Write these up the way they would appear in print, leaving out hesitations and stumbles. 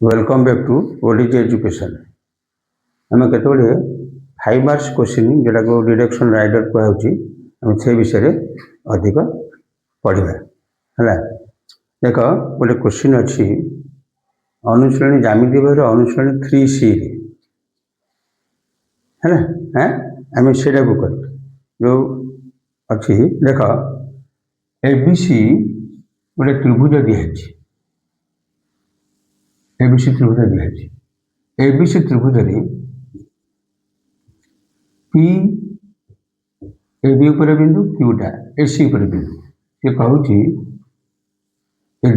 Welcome back to ODG education. आम केतोड़े 5 marks question जोटा को डिडक्शन राइडर कहूँ से विषय अधिक पढ़ा है। देख गोटे क्वेश्चन अच्छी अनुश्रेणी ज्यामिति बहिर अनुश्रेणी 3C है आम से जो अच्छी देख एबीसी गोटे त्रिभुज दिखाई एबीसी त्रिभुज दिखाई एबीसी त्रिभुज पी ए बी उपर बिंदु क्यूटा एसी उपर बिंदु ये कहूँ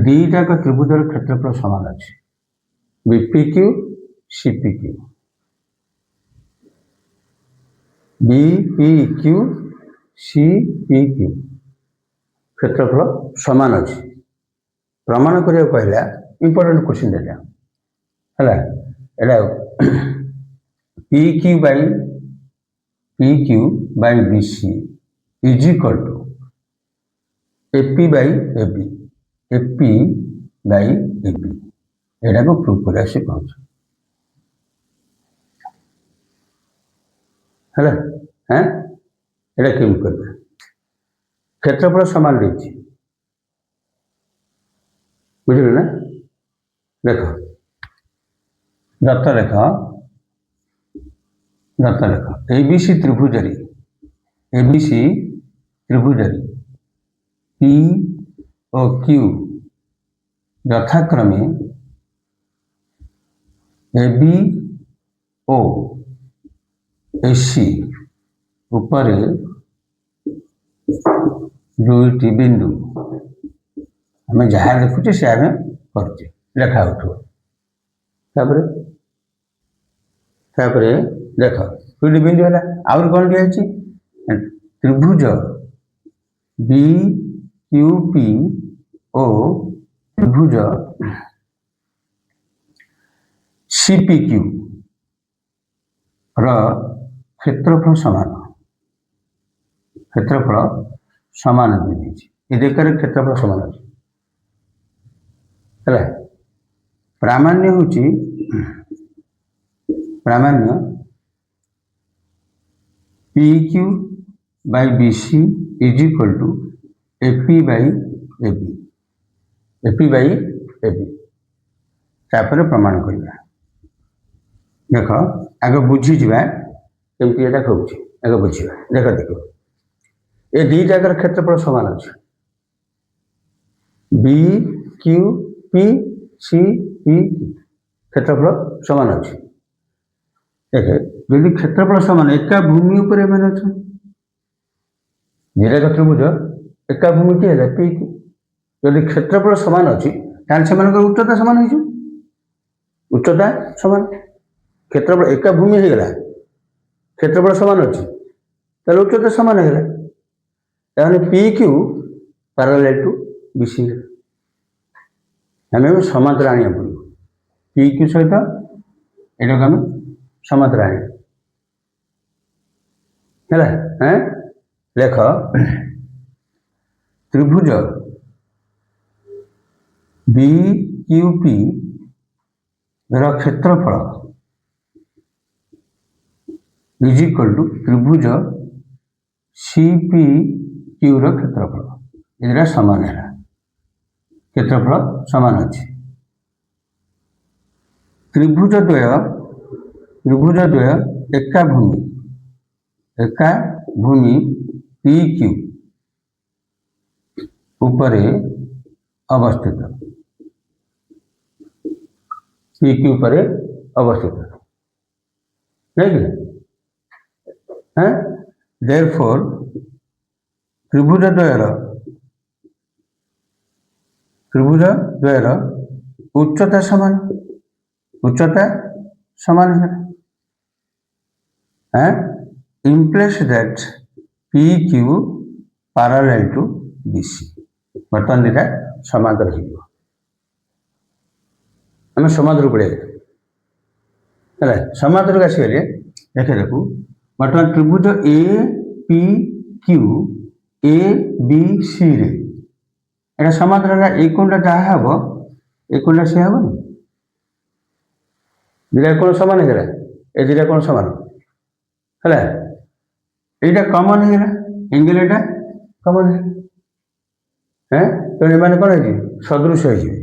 दीटा त्रिभुजर क्षेत्रफल सामान अच्छे BP Q CP Q BP Q CP Q क्षेत्रफल सामान अच्छे प्रमाण करिया कहला इंपोर्टेंट क्वेश्चन देला है P Q by B C is equal to AP by AB AP by AB एटा को प्रूव कर कहूँ है एटा केम कर क्षेत्रफल सामान देती बुझे ना देख दत्त लेख एबीसी त्रिभुजरी पी और क्यू यथाक्रमे एबी ओ एसी उपरे दुईटी बिंदु आम जहाँ देखुचे से आम कर लेखा उठो देख दुईटी बिंदु है आउर कौन दिखाई त्रिभुज बी क्यू पी ओ त्रिभुज सीपी क्यू क्षेत्रफल सामान ये देखार क्षेत्रफल सामान अच्छे है प्रामाण्य हूँ प्रामाण्य P Q by B C is equal to AP by AP by AB तापर प्रमाण करवा देख आग बुझीजा कमी यहाँ कहूँ आग बुझा देख देख ये दीटा क्षेत्रफल सामान अच्छे B Q P C P क्षेत्रफल सामान अच्छे देख यदि क्षेत्रफल सामान एका भूमि उपर मैंने अच्छा दीटा त्रिभुज एका भूमि किए पी क्यू यदि क्षेत्रफल सामान अच्छी से उच्चता सामान हो उच्चता सामान क्षेत्रफल एका भूमि हो गला क्षेत्रफल सामान अच्छी ताले उच्चता सामान है P Q parallel to BC आम समांतर आने पड़ो पी क्यू सहित यहाँ आम समांतर आने है लेख त्रिभुज बी क्यू पी क्षेत्रफल इज इक्वल टू त्रिभुज सीपी क्यू क्षेत्रफल ये सामान है क्षेत्रफल सामान अच्छे त्रिभुज द्वय एका भूमि पी क्यू उपरे अवस्थित पी क्यू उपरे अवस्थित नहीं देयरफॉर त्रिभुज द्वयर उच्चता सामान है implies that PQ parallel to BC बर्तमान दीटा समांतर आम समांतर पढ़े समांतर का आसगले देखे देखू बर्तमान त्रिभुज A P Q A B C रे समांतर है ये कोणटा जहाँ हम ये कोणटा सी हेनी দুইটা কোণ সমান হয়ে গেলা এই দুইটা কোণ সমান হলা এইটা কমন হয়ে গেলা এঙ্গেল এটা কমন হয়ে হ্যাঁ তো এମାନେ କ'ଣ ହେଇଯିବେ ସଦୃଶ ହେଇଯିବେ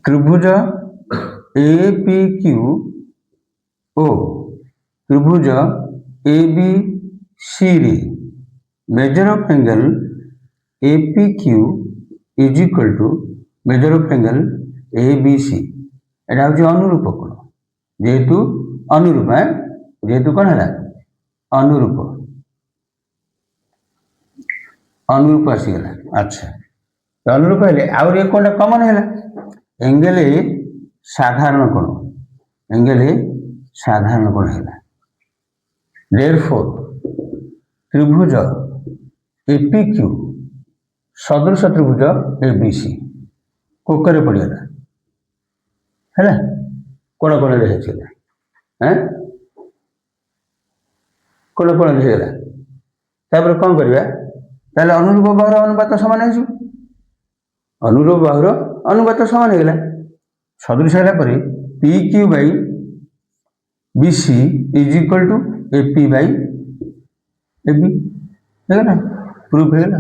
ତ୍ରିଭୁଜ APQ ଓ ତ୍ରିଭୁଜ ABC ରେ measure of angle APQ is equal to measure of angle ABC এটা হচ্ছে অনুরূপ কোণ যেহেতু অনুরূপ যেহেতু କ'ଣ ହେଲା ଅନୁରୂପ ଅନୁରୂପ ଆସିଗଲା ଆଚ୍ଛା ଅନୁରୂପ ହେଲେ ଆହୁରି ଏ କୋଣଟା କମନ୍ ହେଲା ଏଙ୍ଗେଲ ସାଧାରଣ କୋଣ ଏଙ୍ଗେଲ ସାଧାରଣ କୋଣ ହେଲା therefore ତ୍ରିଭୁଜ APQ ସଦୃଶ ତ୍ରିଭୁଜ ABC କୋକରେ ପଡ଼ିଗଲା ହେଲା କୋଣ କୋଣରେ ହେଇଥିଲା କୋଣ କୋଣରେ ହେଇଗଲା ତାପରେ କ'ଣ କରିବା ତାହେଲେ ଅନୁରୂପ ବାହୁର ଅନୁପାତ ସମାନ ହେଇଯିବ ଅନୁରୂପ ବାହୁର ଅନୁପାତ ସମାନ ହେଇଗଲା ସଦୃଶ ହେଲା ପରେ PQ Bai BC is equal two AP Bai AB ହେଇଗଲା ପ୍ରୁଫ୍ ହେଇଗଲା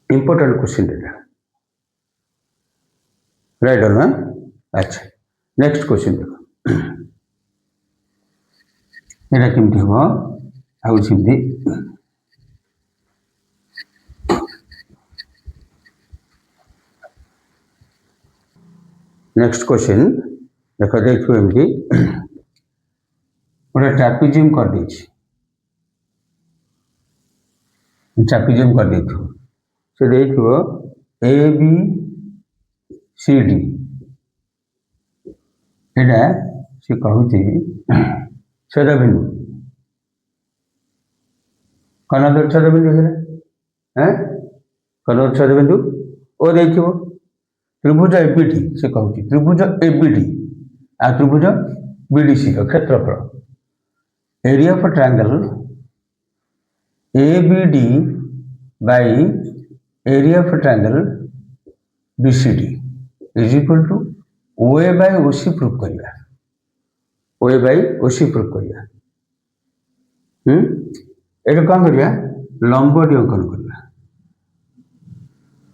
ଇମ୍ପୋର୍ଟାଣ୍ଟ କ୍ୱେଶ୍ଚିନ୍ ଏଟା ରାଇଟ୍ ଅର୍ ନା ଆଚ୍ଛା ନେକ୍ସଟ କ୍ୱେଶ୍ଚିନ୍ ଦେଖ ଏଇଟା କେମିତି ହେବ ଆଉ ସେମିତି ନେକ୍ସଟ କ୍ୱେଶ୍ଚିନ୍ ଦେଖ ଦେଖିବ ଏମିତି ଗୋଟେ ଟ୍ରାପିଜିୟମ୍ କରିଦେଇଛି ଟ୍ରାପିଜିୟମ୍ କରିଦେଇଥିବ ସେ ଦେଇଥିବ ABCD ଏଇଟା ସେ କହୁଛି ଛେଦବିନ୍ଦୁ କର୍ଣ୍ଣଦୈର୍ଘ୍ୟ ଛେଦବିନ୍ଦୁ ହେଲା କର୍ଣ୍ଣଦୈର୍ଘ୍ୟ ଛେଦବିନ୍ଦୁ ଓ ଦେଇଥିବ ତ୍ରିଭୁଜ ABD ସେ କହୁଛି ତ୍ରିଭୁଜ ABD ଆଉ ତ୍ରିଭୁଜ BDC ର କ୍ଷେତ୍ରଫଳ area of triangle ABD by area of triangle BCD is equal to OA by OC proof କରିବା OA ବାଇ OC ପ୍ରୁଫ୍ କରିବା ଏଇଟା କ'ଣ କରିବା ଲମ୍ବଟି ଅଙ୍କନ କରିବା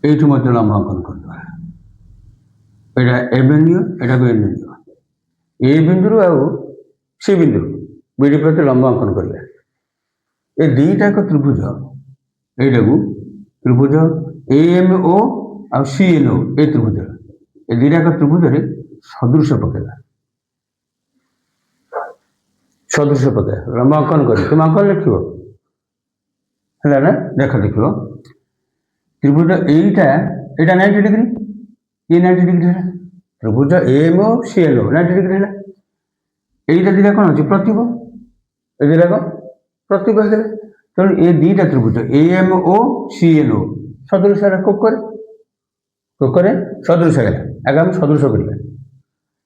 এইଠୁ ମଧ୍ୟ ଲମ୍ବ ଅଙ୍କନ କରିଦେବା ଏଇଟା ଏ ବିନ୍ଦୁ ଏଇଟାକୁ ଏ ବିନ୍ଦୁ ଏ ବିନ୍ଦୁରୁ ଆଉ ସି ବିନ୍ଦୁରୁ ବିଡି ପ୍ରତି ଲମ୍ବ ଅଙ୍କନ କରିବା ଏ ଦୁଇଟାକ ତ୍ରିଭୁଜ ଏଇଟାକୁ ତ୍ରିଭୁଜ AMO ଆଉ CNO ଏ ତ୍ରିଭୁଜ ଏ ଦୁଇଟାକ ତ୍ରିଭୁଜରେ ସଦୃଶ ପକେଇବା ସଦୃଶ ପକେଇବା ଲମ୍ବ ଅଙ୍କନ କରି ତୁମେ ଅଙ୍କନ ଲେଖିବ ହେଲା ନା ଦେଖ ଦେଖିବ ତ୍ରିଭୁଜ ଏଇଟା 90 ଡିଗ୍ରୀ ये 90 डिग्री है त्रिभुज AMO CNO 90 डिग्री है এইটা দুইটা কোণ আছে প্রতিভ এই দুইটা প্রতিভ হয়ে গেলে তেমন এই দুইটা ত্রিভুজ AMO CNO সদৃশ কোকরে সদৃশ হয়ে গেল আগে আমি সদৃশ করিবা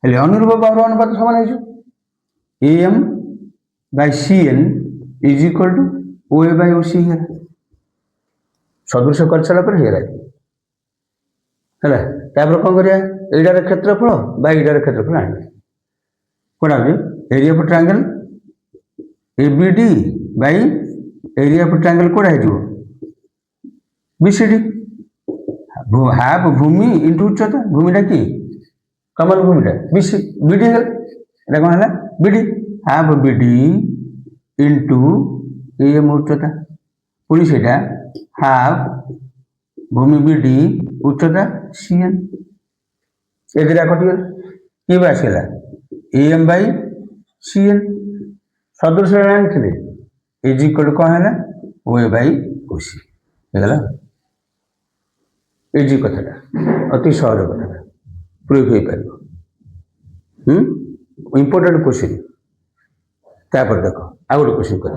হেলে অনুরূপ বাহুর অনুপাত সমান হয়েছে AM by CN is equal to OA by OC হয়ে গেল সদৃশ করে সারা পরে হয়ে গেল ହେଲା ତାପରେ କ'ଣ କରିବା ଏଇଟାର କ୍ଷେତ୍ରଫଳ ବା ଏଇଟାର କ୍ଷେତ୍ରଫଳ ଆଣିବା କ'ଣ ହେଉଛି area of triangle ABD by area of triangle କୋଉଟା ହେଇଯିବ BCD ହାଫ୍ ଭୂମି ଇଣ୍ଟୁ ଉଚ୍ଚତା ଭୂମିଟା କି କମନ ଭୂମିଟା BD ହେଲା ଏଇଟା କ'ଣ ହେଲା BD half BD into AM ଉଚ୍ଚତା ପୁଣି ସେଇଟା ହାଫ୍ भूमि BD उच्चता CN ए दिरा कटिगला कि आसगला AM बाई CN सदृश आनी इज इक्वल टू कौन है OA बाई OC होगा इजी कथाटा अति सहज कथाटा प्रूफ हो पार इम्पोर्टेंट क्वेश्चन तापर देख आ गए क्वेश्चन कर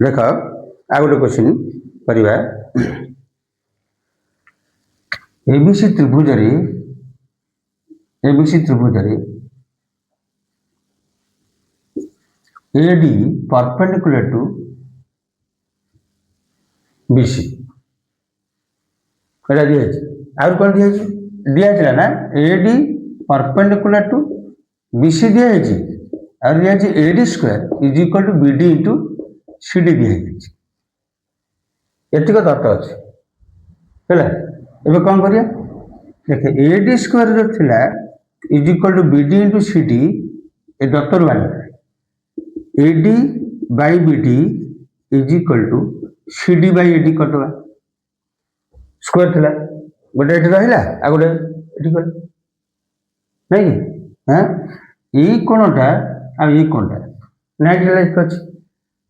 देख आ गए क्वेश्चन करवा एबीसी त्रिभुज AD परपेंडिकुलर टू BC এটা দিয়েছে আর কোন দিয়েছে দিয়েছিল না এডি পারপেন্ডিকুলার টু বিসি দিয়েছে আর দিয়েছে এডি square is equal to BD into CD দিয়েছে এতিক দত্ত আছে ହେଲା ଏବେ କ'ଣ କରିବା ଦେଖେ ଏଡି ସ୍କୋୟାର ଯୋଉ ଥିଲା is equal to BD into CD ଏ ଦତ୍ତରୁ ବାହାରିଲା AD by BD is equal to CD by AD କରିଦେବା ସ୍କୋୟାର ଥିଲା ଗୋଟେ ଏଠି ରହିଲା ଆଉ ଗୋଟେ ଏଠି ଗଲା ନାଇଁ କି ହଁ ଏଇ କୋଣଟା ଆଉ ଏଇ କୋଣଟା 90 ଲାଇଫ ଅଛି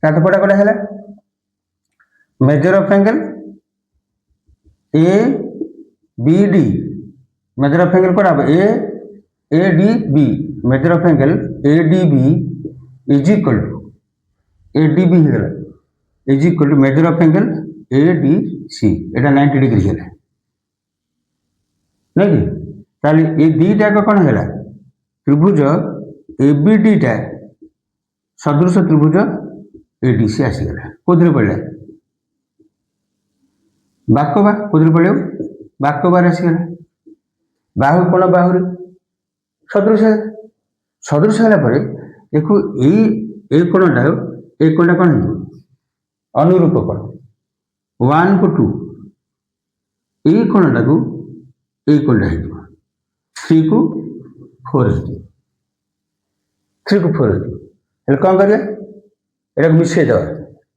ସାତ ପଟା କୋଟା ହେଲା measure of angle A B D measure of angle कौन A D B measure of angle A D B is equal to A D B is equal to measure of angle A D C एटा 90 degree है नहीं ताली ये दीटा का कौन है त्रिभुज ए बी डी टा सदृश त्रिभुज ए डी सी आसीगला कोथरे पड़ला बाकबा कोथरे पड़े बाकबार आसीगला बाहु कोण बाहुरी सदृश सदृश है देखो ये कोणटा ये कोणटा कौन है अनुरूप कोण 1 को 2 ये कोणटा को ये कोणटा है 3 को 4 है 3 को 4 है कौन करिया एटा मिसई दवा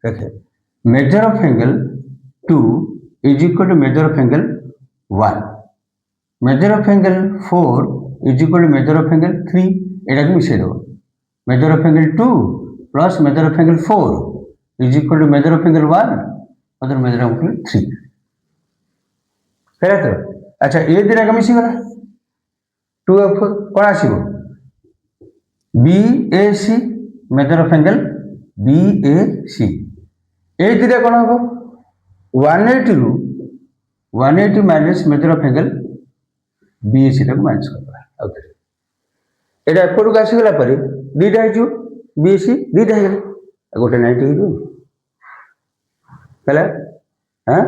देखे measure of angle 2 is equal to measure of angle 1 measure of angle 4 is equal to measure of angle 3 एटा को मिसई दवा measure of angle 2 plus measure of angle 4 is equal to measure of angle 1 मतलब major of angle 3 है तो अच्छा ये दिन का मिसी गला 2 और 4 कौन आसीबो B A C measure of angle B A C ये दिन कौन हम 180 रु 180 minus measure of angle B A C minus कर एटा एपटू आसीगला पर दीटा हो बी ए सी दीटा हो गोटे 90 हो हाँ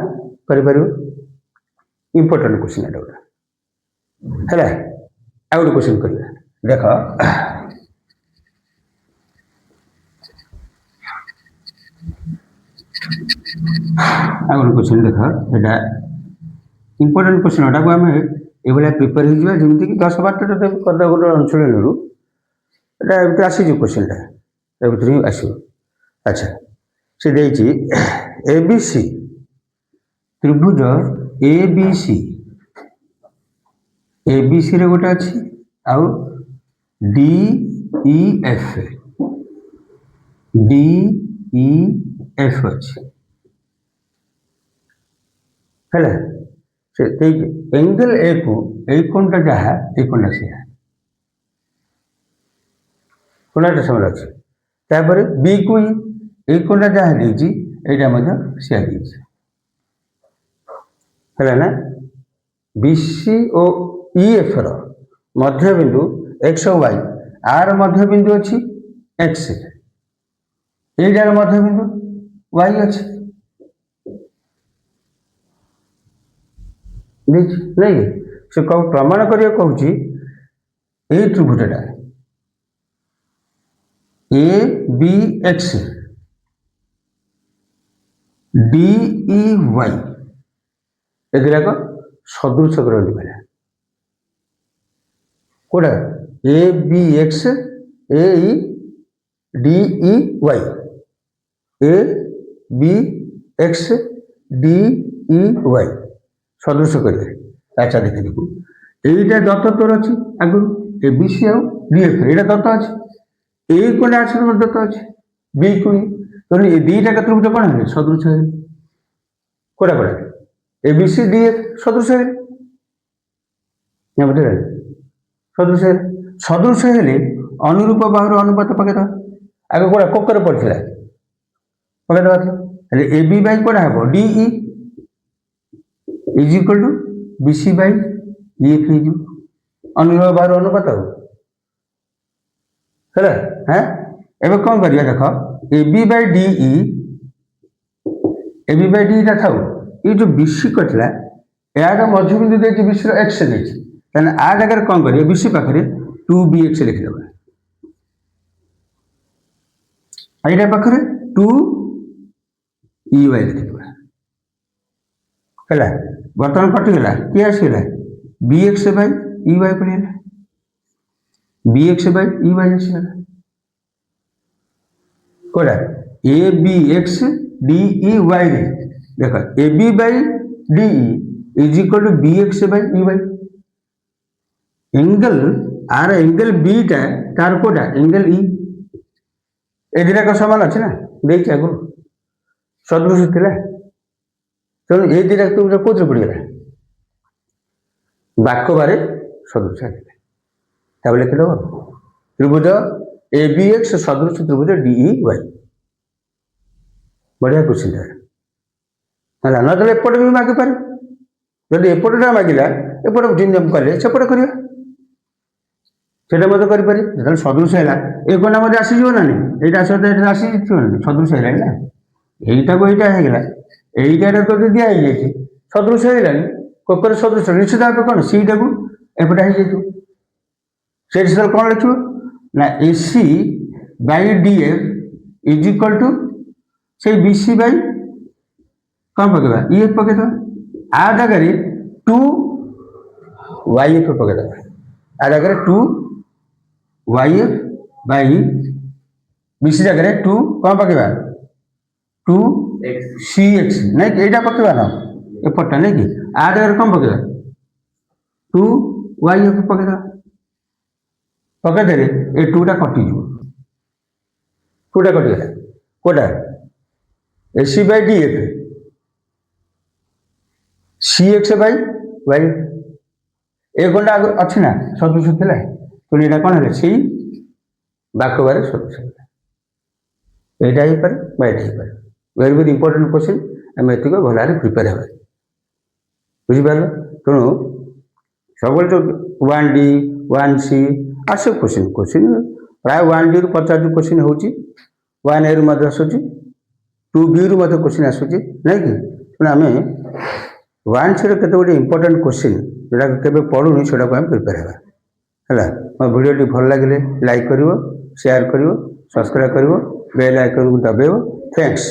कर इम्पोर्टाट क्वेश्चन एटा गोटे है आ गोटे क्वेश्चन कर देख आ गोटे क्वेश्चन देख एटा इम्पोर्टाट क्वेश्चन एटा को आम ये प्रिपेयर हो जमी कि 10 12 करदे गोटे अंचल एटा आसी क्वेश्चनटा ये आसो अच्छा से देखिए ए बी सी त्रिभुज ए बी सी रे गोटे अच्छी आउ डी ई एफ अच्छी है एंगल ए को ए कोणटा जहाँ ये कोणटा सी कोणटा समय अच्छे तापर बी को ये कोणटा जहाँ देखिए यहाँ सी है ना बी सी और ई एफ मध्य बिंदु एक्स और वाई आर मध्य बिंदु अच्छी एक्स यार मध्य बिंदु वाई अच्छी नहीं से प्रमाण करिया कहूँ यही त्रिभुजटा A B X D E Y एगुराक सदृश ग्रहण भाया कोड़ा A B X A D E Y A B X D E Y सदृश करेंगे अच्छा देखे देखो यहीटा दत्त तोर अच्छी आगु ए बी सी आउ डी एफ ये दत्त अच्छे ए कोणा आस दत्त अच्छे बी को तो ये दीटा का त्रिभुज कौन है सदृश है कोड़ा कोड़ा A B C D F सदृश है बुझे सदृश है सदृश है अनुरूप बाहर अनुपात पकड़ आगे कोड़ा कोकर पड़ा पकड़ ए बी बाई कोड़ा हम D E is equal to B C by E F अनुरूप बाहर अनुपात है हाँ एवं कौन कर देख A B by D E A B by D था ये जो बी सी कटला यार मध्यबिंदु देखिए विश्व एक्स देखिए आ जगह कौन करिए विश्व पाखे 2bx लिखिदेव यहाँ पाखे 2ey लिखिदेव है बर्तमान कटिगला किए आसगला bx by ey पड़ेगा bx by ey आसगला कोड़ा abx dey देख ab by de is equal to bx by ey angle are angle beta तार कोटा एंगल ई ए दिटा सामान अच्छे ना देखिए आगु सदृश थी तेणु ये दिटा कौन पड़गला बाक बारे सदृश लिखिदेव त्रिभुज abx सदृश त्रिभुज dey बढ़िया क्वेश्चन है ना तो एपटे भी मागे पारे जदि एपटा मागिला एपट जिन कले सेपटे करवा मत करें जो सदृश है ये कोना मत आसीज ना नहीं यहाँ सहित आसी सदृश है ना यहीटा को यहाँ होगा यहीटा तो दिखाई सदृश है कोकर सदृश निश्चित भाव कौन सीटा को एपटा हो जाए कौन लिख ना AC by DF is equal to से BC by कौन पकेगा EF पकेद आ जगह 2YF पकेद आ जगह 2YF by BC जगह 2 कौन पकेगा 2CX नहीं यहाँ पकेगा ना एपटा नहीं कि आ जगह कौन पकेगा 2YF पकेद पकेदे ये 2टा कटिज 2टा कटिगला Kota AC by DF CX by Y ए कोणटा अच्छी ना सदृश थी तो यहाँ कौन है सी बाक बारे सदृश यहाँ हो पारे वेरी वेरी इंपोर्टेंट क्वेश्चन आम एतिक भल प्रिपेयर हाँ बुझिपार तेणु सब तो 1D 1C आस क्वेश्चन क्वेश्चन प्राय 1D रु 50 क्वेश्चन हो 1A रु आसूँ 2B रु क्वेश्चन आसूँ नहीं कि तेणु आम 1C केते गोटे इंपोर्टेंट क्वेश्चन जोटा के पढ़ुनी से प्रिपेयर हाँ है मो भिडियो भल लगे लाइक कर शेयर कर सब्सक्राइब कर बेल आइकन को दबाइब थैंक्स।